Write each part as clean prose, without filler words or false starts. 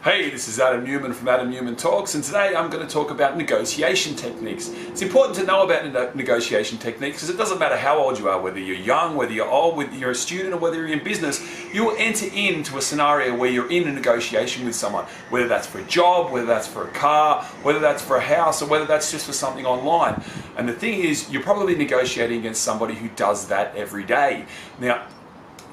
Hey, this is Adam Newman from Adam Newman Talks, and today I'm going to talk about negotiation techniques. It's important to know about negotiation techniques because it doesn't matter how old you are, whether you're young, whether you're old, whether you're a student, or whether you're in business, you will enter into a scenario where you're in a negotiation with someone, whether that's for a job, whether that's for a car, whether that's for a house, or whether that's just for something online. And the thing is, you're probably negotiating against somebody who does that every day. Now,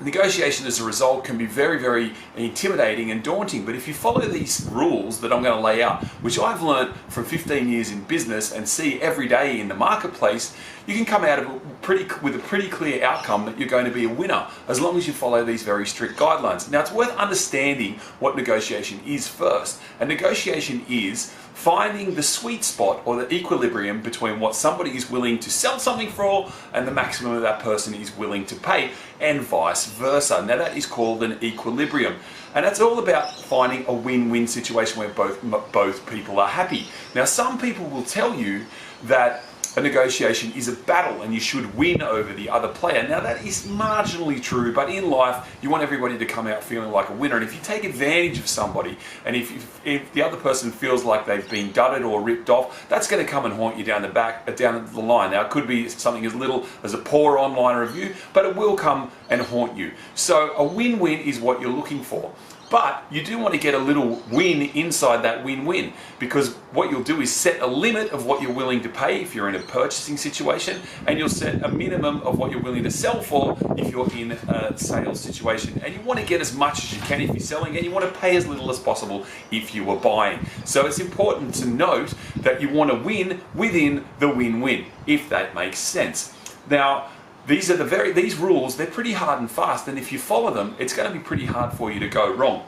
negotiation as a result can be very, very intimidating and daunting, but if you follow these rules that I'm going to lay out, which I've learned from 15 years in business and see every day in the marketplace, you can come out of it with a pretty clear outcome that you're going to be a winner as long as you follow these very strict guidelines. Now, it's worth understanding what negotiation is first. And negotiation is finding the sweet spot or the equilibrium between what somebody is willing to sell something for and the maximum that person is willing to pay, and vice versa. Now that is called an equilibrium, and that's all about finding a win-win situation where both people are happy. Now, some people will tell you that a negotiation is a battle and you should win over the other player. Now that is marginally true, but in life you want everybody to come out feeling like a winner. And if you take advantage of somebody, and if the other person feels like they've been gutted or ripped off, that's going to come and haunt you down the line. Now it could be something as little as a poor online review, but it will come and haunt you. So a win-win is what you're looking for. But you do want to get a little win inside that win-win, because what you'll do is set a limit of what you're willing to pay if you're in a purchasing situation, and you'll set a minimum of what you're willing to sell for if you're in a sales situation. And you want to get as much as you can if you're selling, and you want to pay as little as possible if you are buying. So it's important to note that you want to win within the win-win, if that makes sense. Now, these rules, they're pretty hard and fast, and if you follow them, it's going to be pretty hard for you to go wrong.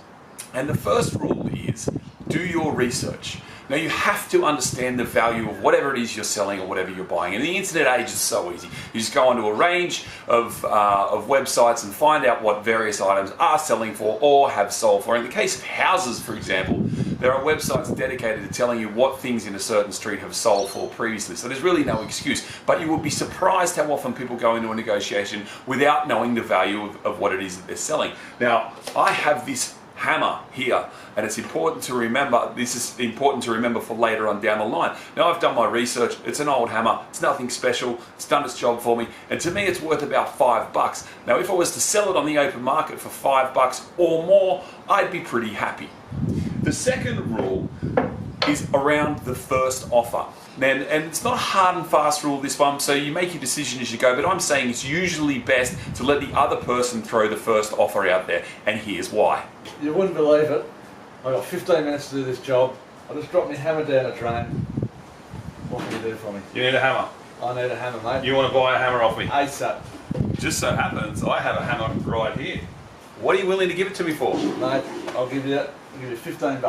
And the first rule is, do your research. Now, you have to understand the value of whatever it is you're selling or whatever you're buying. In the internet age, is so easy. You just go onto a range of websites and find out what various items are selling for or have sold for. In the case of houses, for example, there are websites dedicated to telling you what things in a certain street have sold for previously. So there's really no excuse. But you will be surprised how often people go into a negotiation without knowing the value of what it is that they're selling. Now, I have this hammer here, and it's important to remember. This is important to remember for later on down the line. Now, I've done my research. It's an old hammer. It's nothing special. It's done its job for me, and to me it's worth about $5. Now, if I was to sell it on the open market for $5 or more, I'd be pretty happy. The second rule is around the first offer. And it's not a hard and fast rule, this one, so you make your decision as you go, but I'm saying it's usually best to let the other person throw the first offer out there, and here's why. You wouldn't believe it. I've got 15 minutes to do this job. I just dropped my hammer down a drain. What can you do for me? You need a hammer? I need a hammer, mate. You want to buy a hammer off me? ASAP. Just so happens I have a hammer right here. What are you willing to give it to me for? Mate, I'll give you $15.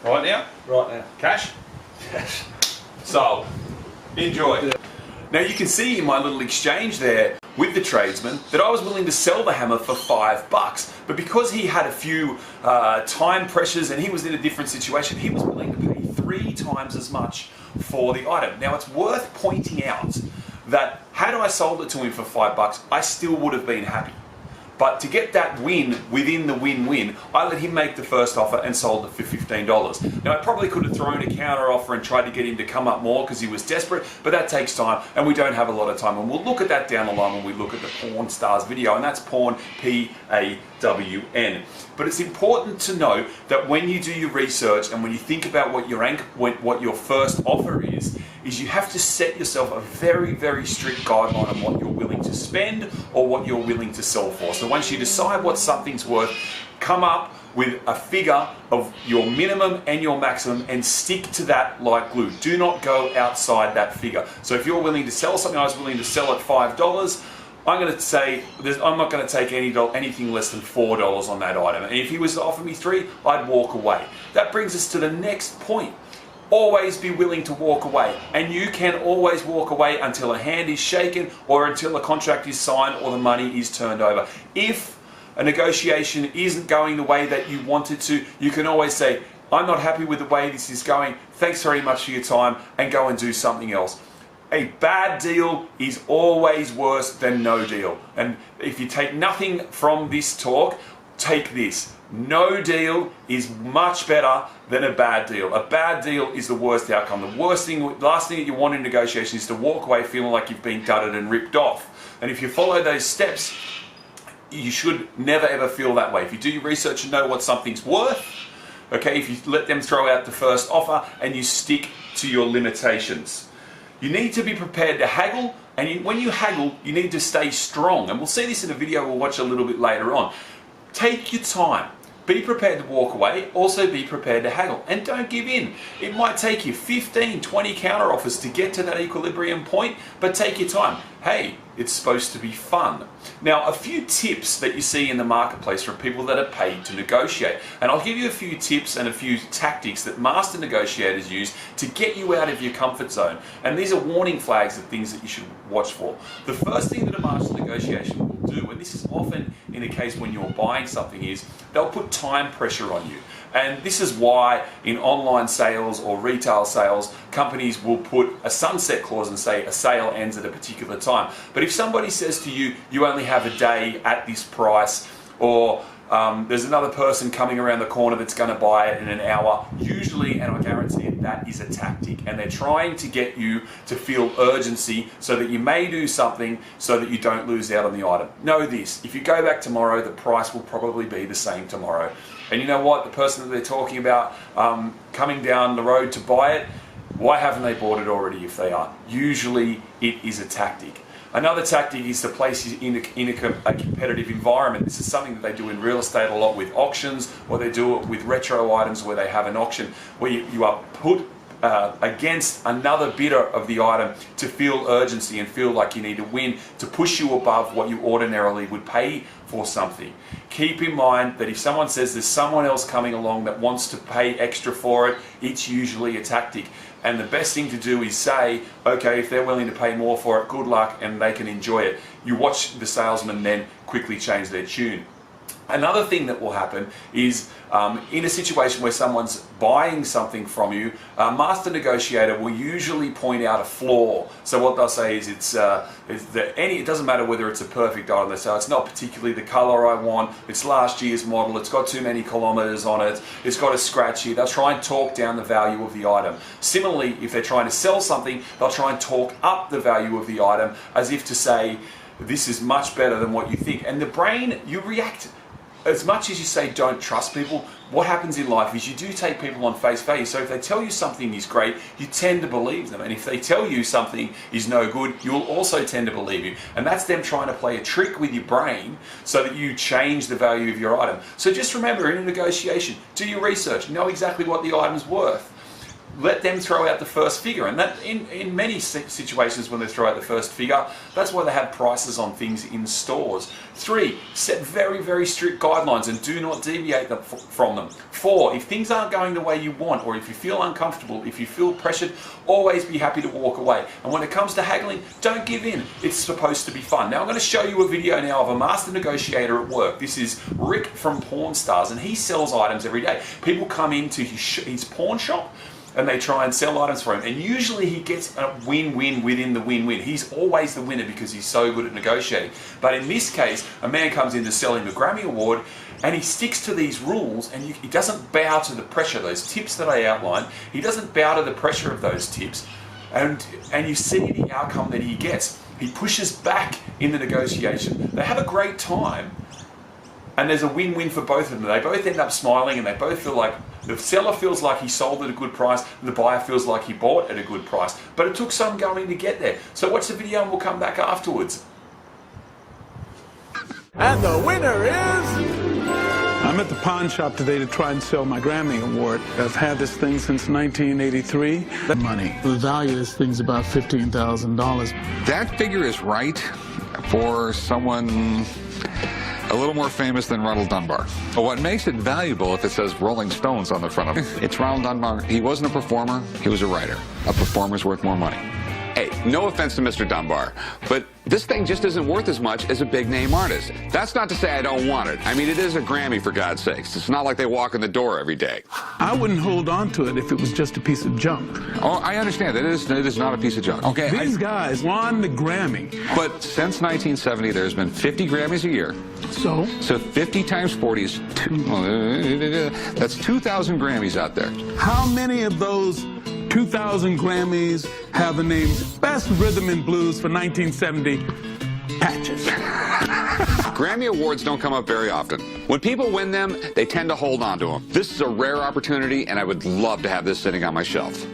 Right now? Right now. Cash? Cash. So, enjoy. Now you can see in my little exchange there with the tradesman that I was willing to sell the hammer for $5, but because he had a few time pressures and he was in a different situation, he was willing to pay 3 times as much for the item. Now it's worth pointing out that had I sold it to him for $5, I still would have been happy. But to get that win within the win-win, I let him make the first offer and sold it for $15. Now, I probably could have thrown a counter offer and tried to get him to come up more because he was desperate, but that takes time, and we don't have a lot of time. And we'll look at that down the line when we look at the Pawn Stars video, and that's Pawn, P-A-W-N. But it's important to know that when you do your research and when you think about what your first offer is you have to set yourself a very, very strict guideline on what you're willing to spend or what you're willing to sell for. So once you decide what something's worth, come up with a figure of your minimum and your maximum and stick to that like glue. Do not go outside that figure. So if you're willing to sell something, I was willing to sell at $5, I'm going to say I'm not going to take anything less than $4 on that item. And if he was to offer me $3, I'd walk away. That brings us to the next point. Always be willing to walk away, and you can always walk away until a hand is shaken or until a contract is signed or the money is turned over. If a negotiation isn't going the way that you wanted to, you can always say, I'm not happy with the way this is going, thanks very much for your time, and go and do something else. A bad deal is always worse than no deal. And if you take nothing from this talk, take this. No deal is much better than a bad deal. A bad deal is the worst outcome. The last thing that you want in negotiation is to walk away feeling like you've been gutted and ripped off. And if you follow those steps, you should never ever feel that way. If you do your research and know what something's worth, okay, if you let them throw out the first offer and you stick to your limitations. You need to be prepared to haggle, and when you haggle, you need to stay strong. And we'll see this in a video we'll watch a little bit later on. Take your time. Be prepared to walk away, also be prepared to haggle, and don't give in. It might take you 15, 20 counter offers to get to that equilibrium point, but take your time. Hey, it's supposed to be fun. Now, a few tips that you see in the marketplace from people that are paid to negotiate. And I'll give you a few tips and a few tactics that master negotiators use to get you out of your comfort zone. And these are warning flags of things that you should watch for. The first thing that a master negotiation will do, and this is often in a case when you're buying something, is they'll put time pressure on you. And this is why in online sales or retail sales, companies will put a sunset clause and say a sale ends at a particular time. But if somebody says to you, you only have a day at this price, or there's another person coming around the corner that's going to buy it in an hour, usually, and I guarantee it, that is a tactic. And they're trying to get you to feel urgency so that you may do something so that you don't lose out on the item. Know this, if you go back tomorrow, the price will probably be the same tomorrow. And you know what? The person that they're talking about coming down the road to buy it, why haven't they bought it already if they are? Usually it is a tactic. Another tactic is to place you in a competitive environment. This is something that they do in real estate a lot with auctions, or they do it with retro items where they have an auction where you are put against another bidder of the item to feel urgency and feel like you need to win, to push you above what you ordinarily would pay for something. Keep in mind that if someone says there's someone else coming along that wants to pay extra for it, it's usually a tactic. And the best thing to do is say, okay, if they're willing to pay more for it, good luck, and they can enjoy it. You watch the salesman then quickly change their tune. Another thing that will happen is in a situation where someone's buying something from you, a master negotiator will usually point out a flaw. So what they'll say is it doesn't matter whether it's a perfect item. They say it's not particularly the color I want, it's last year's model, it's got too many kilometers on it, it's got a scratch here. They'll try and talk down the value of the item. Similarly, if they're trying to sell something, they'll try and talk up the value of the item as if to say, this is much better than what you think. And the brain, you react. As much as you say don't trust people, what happens in life is you do take people on face value. So if they tell you something is great, you tend to believe them. And if they tell you something is no good, you will also tend to believe you. And that's them trying to play a trick with your brain so that you change the value of your item. So just remember, in a negotiation, do your research, know exactly what the item's worth. Let them throw out the first figure, and that in many situations when they throw out the first figure, that's why they have prices on things in stores. 3, set very, very strict guidelines and do not deviate from them. 4, if things aren't going the way you want, or if you feel uncomfortable, if you feel pressured, always be happy to walk away. And when it comes to haggling, don't give in. It's supposed to be fun. Now I'm going to show you a video now of a master negotiator at work. This is Rick from Pawn Stars, and he sells items every day. People come into his pawn shop and they try and sell items for him, and usually he gets a win-win within the win-win. He's always the winner because he's so good at negotiating. But in this case, a man comes in to sell him a Grammy Award, and he sticks to these rules, and he doesn't bow to the pressure. Those tips that I outlined, he doesn't bow to the pressure of those tips, and you see the outcome that he gets. He pushes back in the negotiation. They have a great time, and there's a win-win for both of them. They both end up smiling, and they both feel like the seller feels like he sold at a good price, and the buyer feels like he bought at a good price. But it took some going to get there. So watch the video and we'll come back afterwards. And the winner is... I'm at the pawn shop today to try and sell my Grammy Award. I've had this thing since 1983. The money. The value of this thing's about $15,000. That figure is right for someone a little more famous than Ronald Dunbar. But what makes it valuable if it says Rolling Stones on the front of it? It's Ronald Dunbar. He wasn't a performer, he was a writer. A performer's worth more money. Hey, no offense to Mr. Dunbar, but this thing just isn't worth as much as a big-name artist. That's not to say I don't want it. I mean, it is a Grammy, for God's sakes. It's not like they walk in the door every day. I wouldn't hold on to it if it was just a piece of junk. Oh, I understand. It is not a piece of junk. Okay. These guys won the Grammy. But since 1970, there's been 50 Grammys a year. So? So 50 times 40 is that's 2,000 Grammys out there. How many of those 2,000 Grammys have the names Best Rhythm and Blues for 1970 patches? Grammy Awards don't come up very often. When people win them, they tend to hold on to them. This is a rare opportunity, and I would love to have this sitting on my shelf.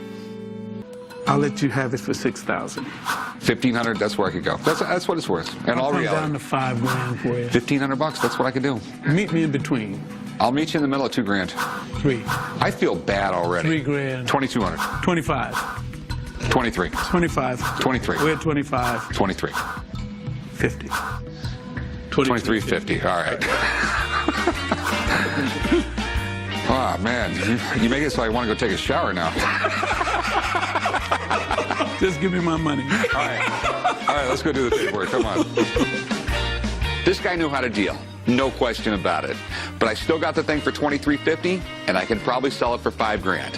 I'll let you have it for 6,000. 1,500, that's where I could go. That's what it's worth. And all I'll come reality. down to $5 grand for you. 1,500 bucks, that's what I could do. Meet me in between. I'll meet you in the middle of 2 grand. 3. I feel bad already. 3 grand. 2,200. 25. 23. 25. 23. We're at 25. 23. 50. 23.50. All right. Oh, man. You make it so I want to go take a shower now. Just give me my money. All right, let's go do the paperwork. Come on. This guy knew how to deal. No question about it. But I still got the thing for $23.50, and I can probably sell it for $5 grand.